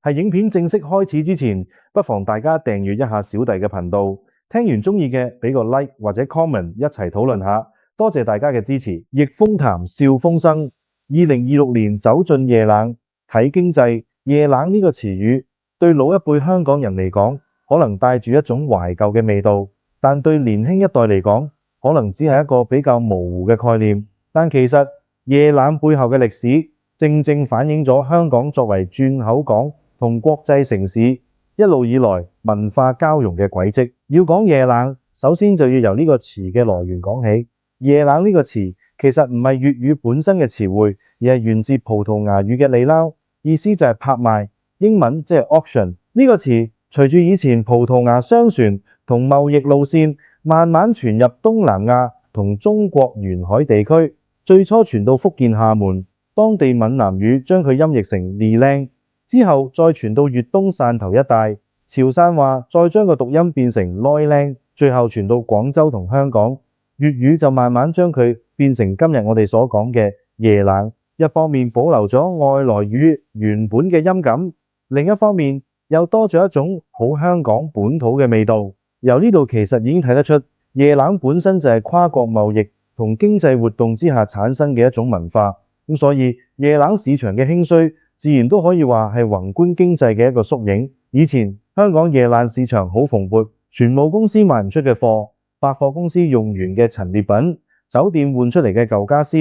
喺影片正式開始之前，不妨大家訂閱一下小弟嘅頻道，聽完鍾意嘅俾個 like 或者 comment 一齊討論下，多謝大家嘅支持。逆風談笑風生，2026年走進夜冷，睇經濟。夜冷呢個詞語對老一輩香港人嚟講，可能帶住一種懷舊嘅味道，但對年輕一代嚟講，可能只係一個比較模糊嘅概念。但其實夜冷背後嘅歷史，正正反映咗香港作為轉口港同國際城市一路以來文化交融嘅軌跡。要講夜冷，首先就要由呢個詞嘅來源講起。夜冷呢個詞其實唔係粵語本身嘅詞彙，而係源自葡萄牙語嘅利撈，意思就係拍賣，英文即係 auction。呢個詞隨住以前葡萄牙商船同貿易路線慢慢傳入東南亞同中國沿海地區，最初傳到福建廈門，當地閩南語將佢音譯成利靚，之後再傳到粵東汕頭一帶，潮汕話再將個讀音變成內靚，最後傳到廣州同香港，粵語就慢慢將佢變成今日我哋所講嘅夜冷。一方面保留咗外來語原本嘅音感，另一方面又多咗一種好香港本土嘅味道。由呢度其實已經睇得出，夜冷本身就係跨國貿易同經濟活動之下產生嘅一種文化。咁所以夜冷市場嘅興衰，自然都可以話係宏觀經濟嘅一個縮影。以前香港夜冷市場好蓬勃，船務公司賣唔出嘅貨，百貨公司用完嘅陳列品，酒店換出嚟嘅舊家私，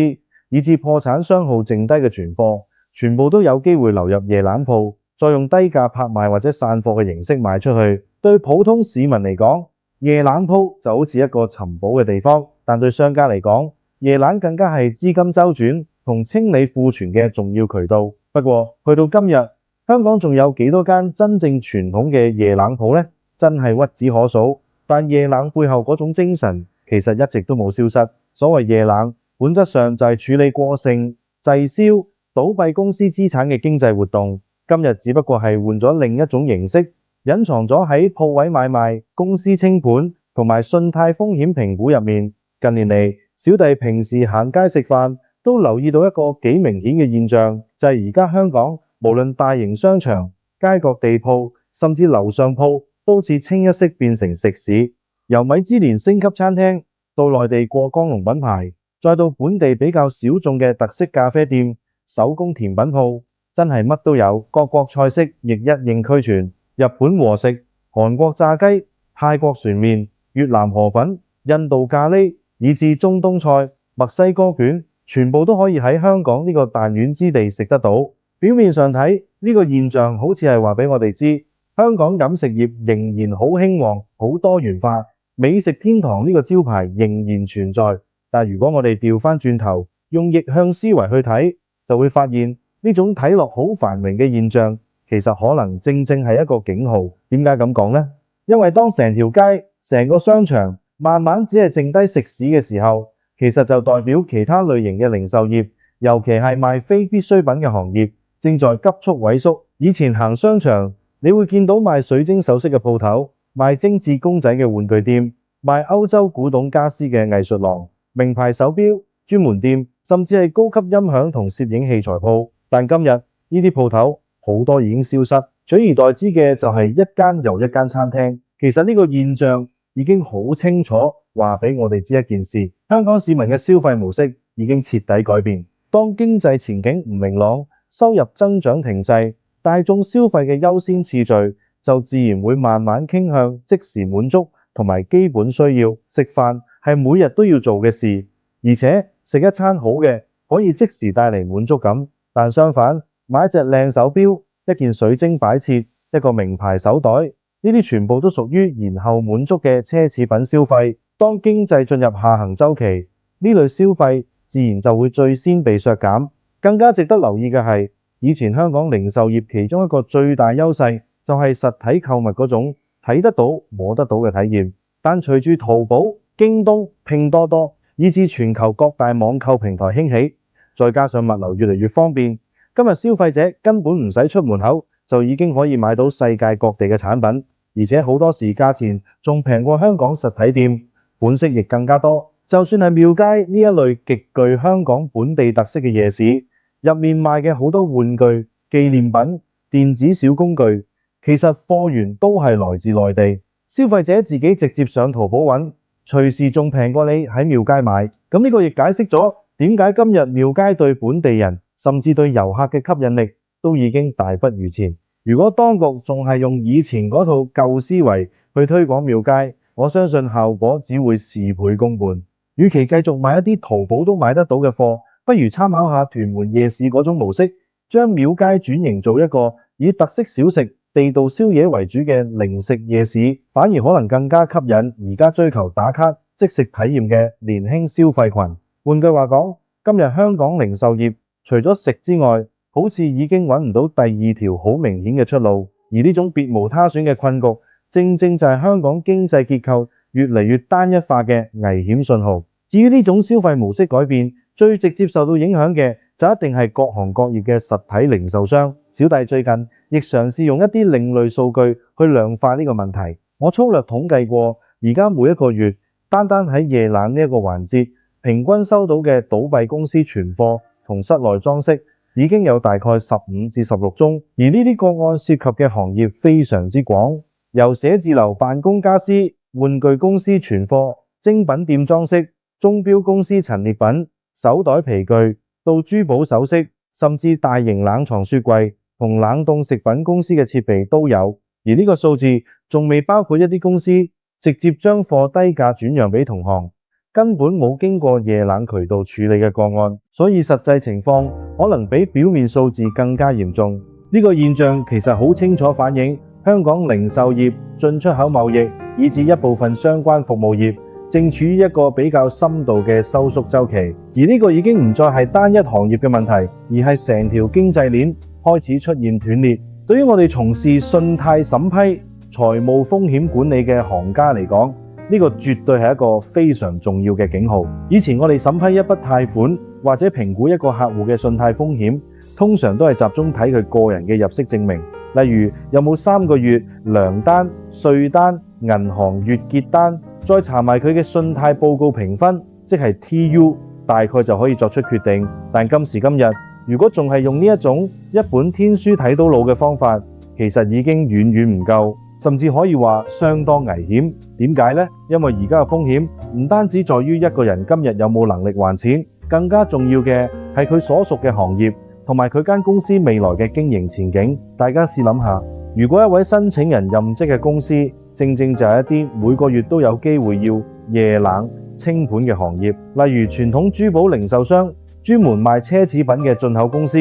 以至破產商號剩低嘅存貨，全部都有機會流入夜冷鋪，再用低價拍賣或者散貨嘅形式賣出去。對普通市民嚟講，夜冷鋪就好似一個尋寶嘅地方，但對商家嚟講，夜冷更加係資金周轉同清理庫存嘅重要渠道。不過去到今日，香港仲有幾多間真正傳統嘅夜冷鋪呢？真係屈指可數。但夜冷背後嗰種精神其實一直都冇消失。所謂夜冷，本質上就係處理過剩、滯銷、倒閉公司資產嘅經濟活動。今日只不過係換咗另一種形式，隱藏咗喺鋪位買賣、公司清盤同埋信貸風險評估入面。近年嚟，小弟平時行街食飯都留意到一個幾明顯嘅現象，就係而家香港無論大型商場、街角地鋪，甚至樓上鋪，都似清一色變成食肆。由米芝蓮星級餐廳到內地過江龍品牌，再到本地比較小眾嘅特色咖啡店、手工甜品鋪，真係乜都有。各國菜式亦一應俱全，日本和食、韓國炸雞、泰國船麵、越南河粉、印度咖喱，以至中東菜、墨西哥卷，全部都可以喺香港呢個彈丸之地食得到。表面上睇，呢個現象好似係話俾我哋知，香港飲食業仍然好興旺、好多元化，美食天堂呢個招牌仍然存在。但如果我哋調返轉頭，用逆向思維去睇，就會發現呢種睇落好繁榮嘅現象，其實可能正正係一個警號。點解咁講呢？因為當成條街、成個商場慢慢只係剩低食肆嘅時候，其實就代表其他類型嘅零售業，尤其係賣非必需品嘅行業，正在急速萎縮。以前行商場，你會見到賣水晶首飾嘅鋪頭，賣精緻公仔嘅玩具店，賣歐洲古董家私嘅藝術廊，名牌手錶專門店，甚至係高級音響同攝影器材鋪。但今日呢啲鋪頭好多已經消失，取而代之嘅就係一間又一間餐廳。其實呢個現象已經好清楚話俾我哋知一件事，香港市民嘅消費模式已經徹底改變。當經濟前景唔明朗，收入增長停滯，大眾消費嘅優先次序就自然會慢慢傾向即時滿足同埋基本需要。食飯係每日都要做嘅事，而且食一餐好嘅可以即時帶嚟滿足感。但相反，買一隻靚手錶、一件水晶擺設、一個名牌手袋，呢啲全部都屬於延後滿足嘅奢侈品消費。當經濟進入下行週期，呢類消費自然就會最先被削減。更加值得留意嘅係，以前香港零售業其中一個最大優勢就係實體購物嗰種睇得到摸得到嘅體驗。但隨住淘寶、京東、拼多多以至全球各大網購平台興起，再加上物流越嚟越方便，今日消費者根本唔使出門口就已經可以買到世界各地嘅產品，而且好多時價錢仲平過香港實體店，款式亦更加多。就算係廟街呢一類極具香港本地特色嘅夜市，入面賣嘅好多玩具、紀念品，電子小工具，其實貨源都係來自內地，消費者自己直接上淘寶揾，隨時仲平過你喺廟街買。咁呢個亦解釋咗點解今日廟街對本地人甚至對遊客嘅吸引力都已經大不如前。如果當局仲係用以前嗰套舊思維去推廣廟街，我相信效果只會事倍功半。與其繼續買一啲淘寶都買得到嘅貨，不如參考下屯門夜市嗰種模式，將廟街轉型做一個以特色小食、地道宵夜為主嘅零食夜市，反而可能更加吸引而家追求打卡即食體驗嘅年輕消費群。換句話講，今日香港零售業除咗食之外，好似已經揾唔到第二條好明顯嘅出路，而呢種別無他選嘅困局，正正就係香港經濟結構越嚟越單一化嘅危險信號。至於呢種消費模式改變，最直接受到影響嘅就一定係各行各業嘅實體零售商。小弟最近亦嘗試用一啲另類數據去量化呢個問題。我粗略統計過，而家每一個月單單喺夜冷呢一個環節，平均收到嘅倒閉公司存貨同室內裝飾已經有大概15至16宗，而呢啲個案涉及嘅行業非常之廣，由寫字樓辦公家私、玩具公司存貨、精品店裝飾、鐘錶公司陳列品、手袋皮具到珠寶首飾，甚至大型冷藏雪櫃同冷凍食品公司嘅設備都有。而呢個數字仲未包括一啲公司直接將貨低價轉讓俾同行，根本冇經過夜冷渠道處理嘅個案，所以實際情況可能比表面數字更加嚴重。呢個現象其實好清楚反映香港零售業、進出口貿易以至一部分相關服務業正處於一個比較深度嘅收縮週期，而呢個已經唔再係單一行業嘅問題，而係成條經濟鏈開始出現斷裂。對於我哋從事信貸審批、財務風險管理嘅行家嚟講，呢個絕對係一個非常重要嘅警號。以前我哋審批一筆貸款或者評估一個客戶嘅信貸風險，通常都係集中睇佢個人嘅入息證明，例如有冇3個月糧單、稅單、銀行月結單，再查埋佢嘅信貸報告評分，即係 TU， 大概就可以作出決定。但今時今日，如果仲係用呢一種一本天書睇到老嘅方法，其實已經遠遠唔夠，甚至可以話相當危險。點解呢？因為而家嘅風險唔單止在於一個人今日有冇能力還錢，更加重要嘅係佢所屬嘅行業同埋佢間公司未來嘅經營前景。大家試諗下，如果一位申請人任職嘅公司正正就係一啲每個月都有機會要夜冷清盤嘅行業，例如傳統珠寶零售商、專門賣奢侈品嘅進口公司，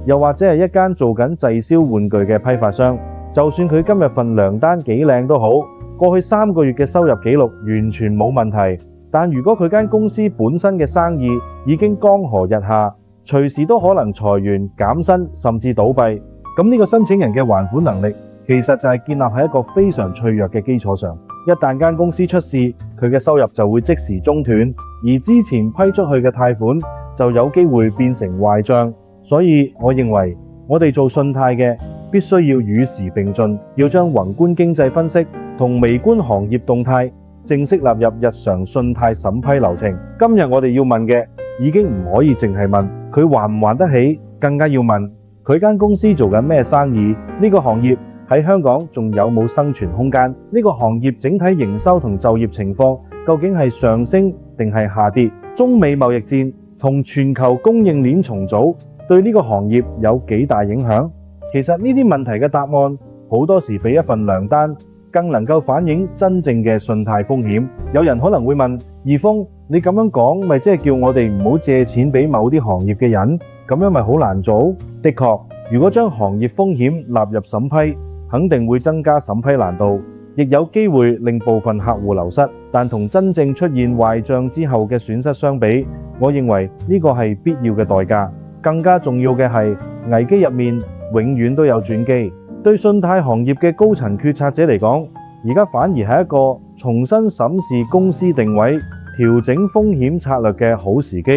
又或者係一間做緊滯銷玩具嘅批發商，就算佢今日份糧單幾靚都好，過去3個月嘅收入記錄完全冇問題，但如果佢間公司本身嘅生意已經江河日下，隨時都可能裁員減薪甚至倒閉，咁呢個申請人嘅還款能力其實就係建立喺一個非常脆弱嘅基礎上。一旦間公司出事，佢嘅收入就會即時中斷，而之前批出去嘅貸款就有機會變成壞賬。所以我認為我哋做信貸嘅必須要與時並進，要將宏觀經濟分析同微觀行業動態正式納入日常信貸審批流程。今日我哋要問嘅已經唔可以淨係問佢還唔還得起，更加要問佢間公司做緊咩生意，呢個行業喺香港仲有冇生存空間？呢個行業整體營收同就業情況究竟係上升定係下跌？中美貿易戰同全球供應鏈重組對呢個行業有幾大影響？其實呢啲問題嘅答案好多時比一份糧單更能夠反映真正嘅信貸風險。有人可能會問：義峰，你咁樣講咪即係叫我哋唔好借錢俾某啲行業嘅人？咁樣咪好難做？的確，如果將行業風險納入審批，肯定會增加審批難度，亦有機會令部分客戶流失。但同真正出現壞賬之後嘅損失相比，我認為呢個係必要嘅代價。更加重要嘅係，危機入面永遠都有轉機。對信貸行業嘅高層決策者嚟講，而家反而係一個重新審視公司定位、調整風險策略嘅好時機。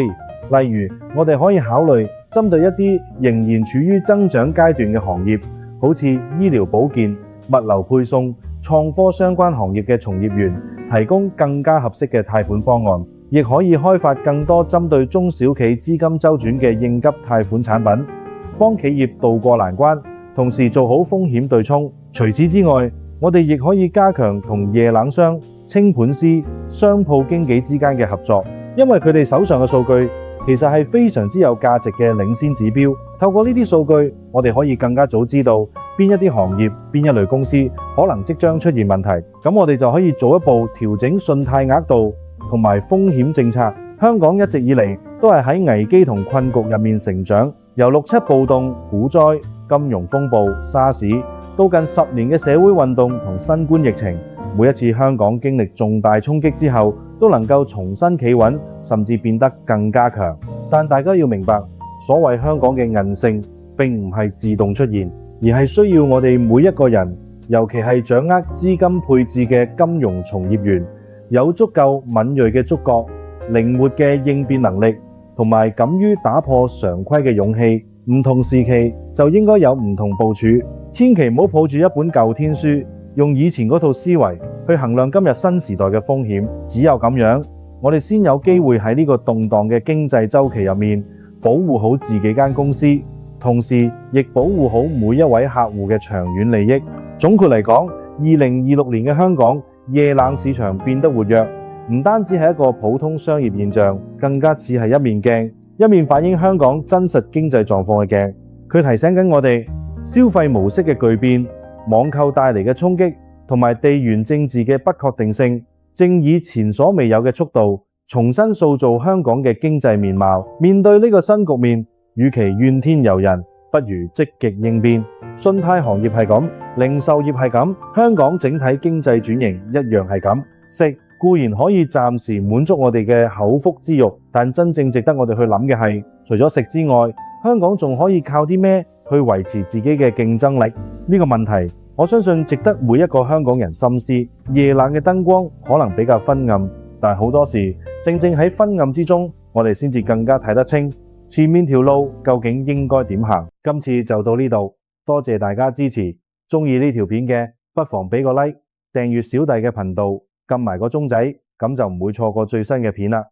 例如，我哋可以考慮針對一啲仍然處於增長階段嘅行業，好似醫療保健、物流配送、創科相關行業嘅從業員，提供更加合適嘅貸款方案，亦可以開發更多針對中小企資金周轉嘅應急貸款產品，幫企業渡過難關，同時做好風險對沖。除此之外，我哋亦可以加強同夜冷商、清盤師、商鋪經紀之間嘅合作，因為佢哋手上嘅數據其實係非常之有價值嘅領先指標。透過呢啲數據，我哋可以更加早知道邊一啲行業、邊一類公司可能即將出現問題，咁我哋就可以早一步調整信貸額度同埋風險政策。香港一直以嚟都係喺危機同困局入面成長，由6·7暴動、股災、金融風暴、沙士，到近10年嘅社會運動同新冠疫情，每一次香港經歷重大衝擊之後，都能夠重新企穩，甚至變得更加強。但大家要明白，所謂香港嘅韌性並唔係自動出現，而係需要我哋每一個人，尤其係掌握資金配置嘅金融從業員，有足夠敏銳嘅觸覺、靈活嘅應變能力，同埋敢於打破常規嘅勇氣。唔同時期就應該有唔同部署，千祈唔好抱住一本舊天書，用以前嗰套思維去衡量今日新時代嘅風險。只有咁樣，我哋先有機會喺呢個動盪嘅經濟週期入面保護好自己間公司，同時亦保護好每一位客戶嘅長遠利益。總括嚟講，2026年嘅香港夜冷市場變得活躍，唔單止係一個普通商業現象，更加似係一面鏡，一面反映香港真實經濟狀況嘅鏡。佢提醒緊我哋，消費模式嘅巨變、網購帶嚟嘅衝擊，同埋地緣政治嘅不確定性，正以前所未有嘅速度重新塑造香港嘅經濟面貌。面對呢個新局面，與其怨天尤人，不如積極應變。信貸行業係咁，零售業係咁，香港整體經濟轉型一樣係咁。食固然可以暫時滿足我哋嘅口腹之欲，但真正值得我哋去諗嘅係，除咗食之外，香港仲可以靠啲咩去維持自己嘅競爭力？呢個問題，我相信值得每一個香港人深思。夜冷嘅燈光可能比較昏暗，但好多時正正喺昏暗之中，我哋先至更加睇得清前面條路究竟應該點行。今次就到呢度，多謝大家支持。鍾意呢條片嘅，不妨俾個 like，訂閱小弟嘅頻道，撳埋個鐘仔，咁就唔會錯過最新嘅片啦。